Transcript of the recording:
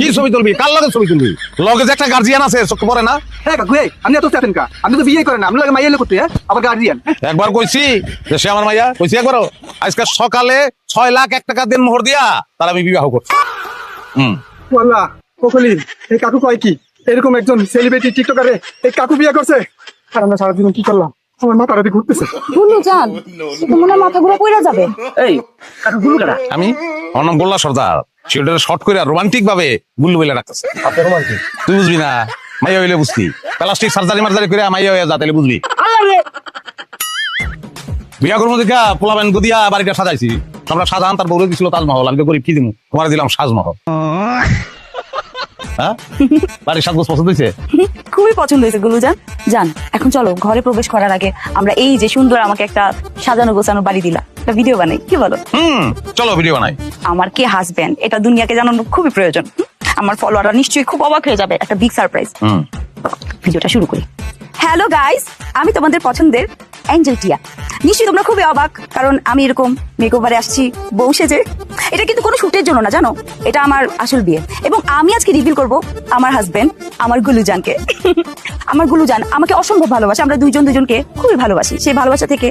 কি ছবি তুলবি? কার লগে ছবি তুলবি? লগে যে একটা গার্জিয়ান আছে, চোখে পড়ে না? হ্যাঁ কাকু, আপনি এত চাচ্ছেন কা? আপনি তো বিয়ে করেন না, আপনি লাগে মাইয়া করতে, আবার গার্ডিয়ান। একবার কইছি যে সে আমার মাইয়া, কইছি একবারও? আজকে সকালে 6,01,000 টাকা দিন মোহর দিয়া তার আমি বিবাহ করছি। ওয়াল্লাহ কোকলিন, এই কাকু কয় কি এরকম একজন সেলিব্রিটি টিকটকারে এই কাকু বিয়ে করছে? আর আমরা সারাদিন কি করলাম? আমার মাথা রাতে ঘুরতেছে। গুলু জান, তোমার মাথা ঘুরে পড়ে যাবে। এই কাকু গুলো কারা? আমি আমার নাম গোল্লা সর্দার, সেটা শর্ট করে রোমান্টিক ভাবে গুল্লু বলে রাখতেছে। আপনি রোমান্টিক? তুই বুঝবি না, মাইয়া হইলে বুঝতি। প্লাস্টিক সার্জারি মার্জারি করে মাইয়া হইয়া যা, তাহলে বুঝবি। বিয়া করবো দেখা পোলাবেন গুদিয়া বাড়িটা সাজাইছি। আমরা সাজান তার বউরে দিছিল তাজমহল, আমি তো গরিব কি দিব, তোমার দিলাম সাজমহল। হ্যাঁ, বাড়ির সাজগোজ পছন্দ হয়েছে? খুবই পছন্দ হয়েছে গুলু জান। জান, এখন চলো ঘরে প্রবেশ করার আগে আমরা এই যে সুন্দর আমাকে একটা সাজানো গোছানো বাড়ি দিলা, একটা ভিডিও বানাই, কি বলো? চলো ভিডিও বানাই। আমার কে হাজবেন্ড এটা দুনিয়াকে জানানো খুবই প্রয়োজন। আমার ফলোয়াররা নিশ্চয়ই খুব অবাক হয়ে যাবে, একটা বিগ সারপ্রাইজ। ভিডিওটা শুরু করি। হ্যালো গাইস, আমি তোমাদের পছন্দের অ্যাঞ্জেল টিয়া। নিশ্চয়ই তোমরা খুবই অবাক, কারণ আমি এরকম মেকওভারে আসছি বউ সেজে। এটা কিন্তু কোনো শুটের জন্য না, জানো, এটা আমার আসল বিয়ে। এবং আমি আজকে রিভিল করব আমার হাজবেন্ড, আমার গুলুজানকে। আমার গুলুজান আমাকে অসম্ভব ভালোবাসে, আমরা দুইজন দুজনকে খুবই ভালোবাসি। সেই ভালোবাসা থেকে